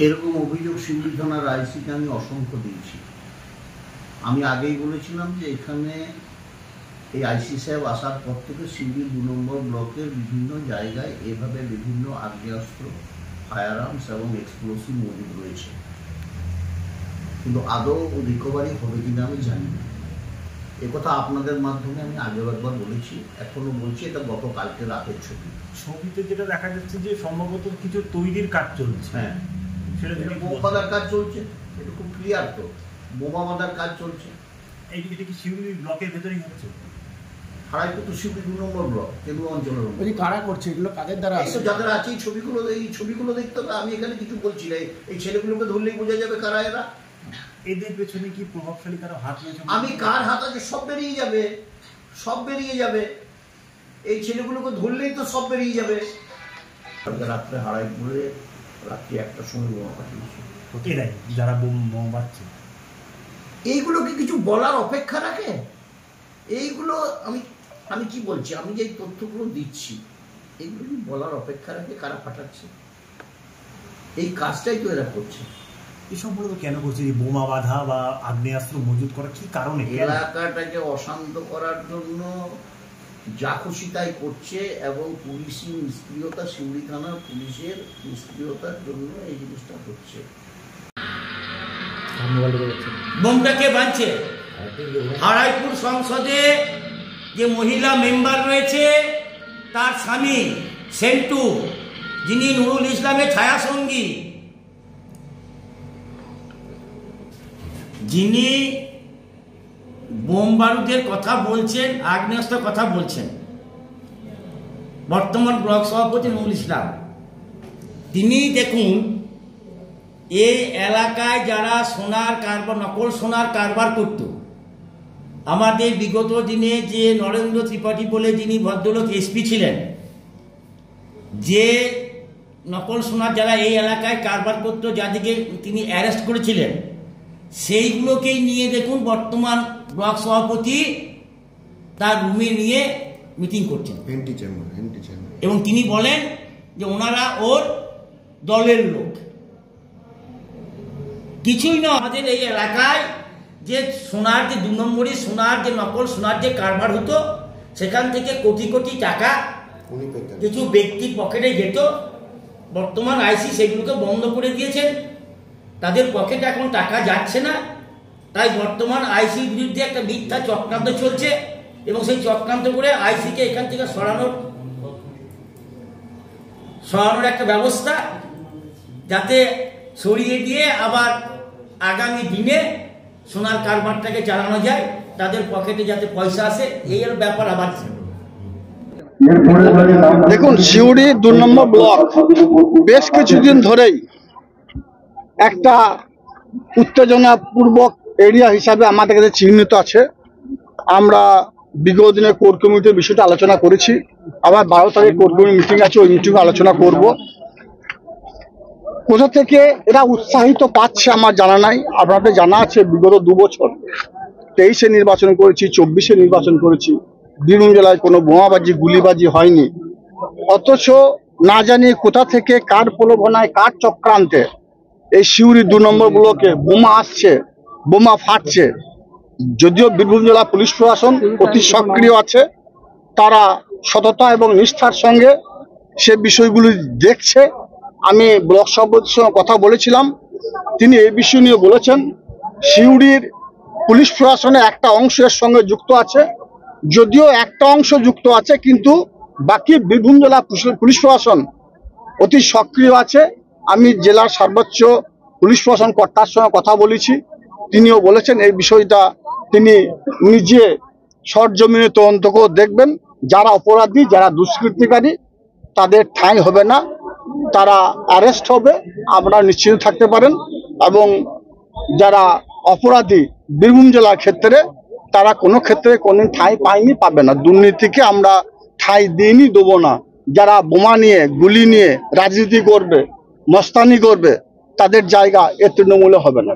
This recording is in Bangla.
এরকম অভিযোগ শিউরি থানার আইসিকে আমি অসংখ্য দিয়েছি। আমি আগেই বলেছিলাম যে এখানে এই আইসি সাহেব আসার পর থেকে শিউরি ২ নম্বর ব্লকের বিভিন্ন জায়গায় এভাবে বিভিন্ন আগ্নেয়াস্ত্র, ফায়ার আর্মস এবং এক্সপ্লোসিভ মজুদ রয়েছে, কিন্তু আদৌ রিকভারি হবে কিনা আমি জানি না। একথা আপনাদের মাধ্যমে আমি আগেও একবার বলেছি, এখনো বলছি। এটা গতকালকে রাতের ছবি। ছবিতে যেটা দেখা যাচ্ছে যে সম্ভবত কিছু তৈরির কাজ চলছে। হ্যাঁ, সেটা বোমা বাঁধার কাজ চলছে। এটা খুব ক্লিয়ার তো, বোমা বাঁধার কাজ চলছে। এটা কি শিউরি ব্লকের ভেতরেই হচ্ছে? হারাইপুর তো শিউরি ২ নম্বর ব্লক, কেন্দ্র অঞ্চলের মধ্যে। কারা করছে এগুলো? কাদের দ্বারা? যাদের আছে এই ছবিগুলো দেখতে হবে। আমি এখানে কিছু বলছি না, এই ছেলেগুলোকে ধরলেই বোঝা যাবে কারা এরা। এদের পেছনে কি প্রভাবশালী কারো হাত রয়েছে? আমি কার হাত আছে সব বেরিয়ে যাবে, সব বেরিয়ে যাবে। এই ছেলেগুলোকে ধরলেই তো সব বেরিয়ে যাবে। রাত্রে হারাইপুরে রাত্রি ১টার সময় বোমা পাঠিয়েছে এরাই যারা বোমা বাঁধছে। এইগুলো কি কিছু বলার অপেক্ষা রাখে? এইগুলো আমি কি বলছি, আমি যে তথ্যগুলো দিচ্ছি এইগুলো কি বলার অপেক্ষা রাখে কারা পাঠাচ্ছে? এই কাজটাই তো এরা করছে। এসব মূলত কেন করছে? বোমা বাঁধা বা আগ্নেয়াস্ত্র মজুত করা কি কারণে? এলাকাটাকে অশান্ত করার জন্য যা খুশি তাই করছে, এবং পুলিশি নিষ্ক্রিয়তা, শিউরি থানার পুলিশের নিষ্ক্রিয়তার জন্য এই জিনিসটা হচ্ছে। বোমটাকে বাঁধছে হারাইপুর সংসদে যে মহিলা মেম্বার রয়েছে তার স্বামী সেন্টু, যিনি নুরুল ইসলামের ছায়াসঙ্গী, যিনি বোম বারুদের কথা বলছেন, আগ্নেয়াস্ত্রের কথা বলছেন, বর্তমান ব্লক সভাপতি নুরুল ইসলাম। তিনি দেখুন, এই এলাকায় যারা সোনার কারবার, নকল সোনার কারবার করত, আমাদের বিগত দিনে যে নরেন্দ্র ত্রিপাঠী বলে যিনি ভদ্রলোক এসপি ছিলেন, যে নকল সোনার যারা এই এলাকায় কারবার করত, যাদেরকে তিনি অ্যারেস্ট করেছিলেন, সেইগুলোকেই নিয়ে দেখুন বর্তমান ব্লক সভাপতি তার রুমে নিয়ে মিটিং করছেন, এবং তিনি বলেন যে ওনারা ওর দলের লোক। কিছুই না, আমাদের এই এলাকায় যে সোনার যে ২ নম্বরই সোনার যে নকল সোনার যে কারবার হতো, সেখান থেকে কোটি কোটি টাকা কিছু ব্যক্তির পকেটে যেত। বর্তমান আইসি সেগুলোকে বন্ধ করে দিয়েছেন, তাদের পকেটে এখন টাকা যাচ্ছে না। তাই বর্তমান আইসির বিরুদ্ধে একটা মিথ্যা চক্রান্ত চলছে, এবং সেই চক্রান্ত করে আইসিকে এখান থেকে সরানোর একটা ব্যবস্থা, যাতে সরিয়ে দিয়ে আবার আগামী দিনে সোনার কারবারটাকে চালানো যায়, তাদের পকেটে যাতে পয়সা আসে, এই ব্যাপার। আবার দেখুন, শিউরি ২ নম্বর ব্লক বেশ কিছুদিন ধরেই একটা উত্তেজনাপূর্বক এরিয়া হিসাবে আমাদের কাছে চিহ্নিত আছে। আমরা বিগত দিনে কোর কমিটির বিষয়টা আলোচনা করেছি, আবার ১২ তারিখ কোর কমিটি মিটিং আছে, ওই মিটিংয়ে আলোচনা করব। কোথা থেকে এরা উৎসাহিত পাচ্ছে আমার জানা নাই। আপনাদের জানা আছে বিগত ২ বছর ২৩-এ নির্বাচন করেছি, ২৪-এ নির্বাচন করেছি, বীরভূম জেলায় কোনো বোমাবাজি গুলিবাজি হয়নি। অথচ না জানি কোথা থেকে কার প্রলোভনায়, কার চক্রান্তে এই শিউরি ২ নম্বর ব্লকে বোমা আসছে, বোমা ফাটছে। যদিও বীরভূম জেলা পুলিশ প্রশাসন অতি সক্রিয় আছে, তারা সততা এবং নিষ্ঠার সঙ্গে সে বিষয়গুলি দেখছে। আমি ব্লক সভাপতির সঙ্গে কথা বলেছিলাম, তিনি এই বিষয় নিয়ে বলেছেন শিউরির পুলিশ প্রশাসনে একটা অংশ এর সঙ্গে যুক্ত আছে। যদিও একটা অংশ যুক্ত আছে, কিন্তু বাকি বীরভূম জেলা পুলিশ প্রশাসন অতি সক্রিয় আছে। আমি জেলার সর্বোচ্চ পুলিশ প্রশাসন কর্তার সঙ্গে কথা বলেছি, তিনিও বলেছেন এই বিষয়টা তিনি নিজে সরজমিনে তদন্ত করে দেখবেন। যারা অপরাধী, যারা দুষ্কৃতিকারী, তাদের ঠাঁই হবে না, তারা অ্যারেস্ট হবে, আপনারা নিশ্চিন্ত থাকতে পারেন। এবং যারা অপরাধী বীরভূম জেলার ক্ষেত্রে, তারা কোনো ক্ষেত্রে কোনো ঠাঁই পায়নি, পাবে না। দুর্নীতিকে আমরা ঠাঁই দিইনি, দেবো না। যারা বোমা নিয়ে, গুলি নিয়ে রাজনীতি করবে, মস্তানি করবে, তাদের জায়গা এ তৃণমূলে হবে না।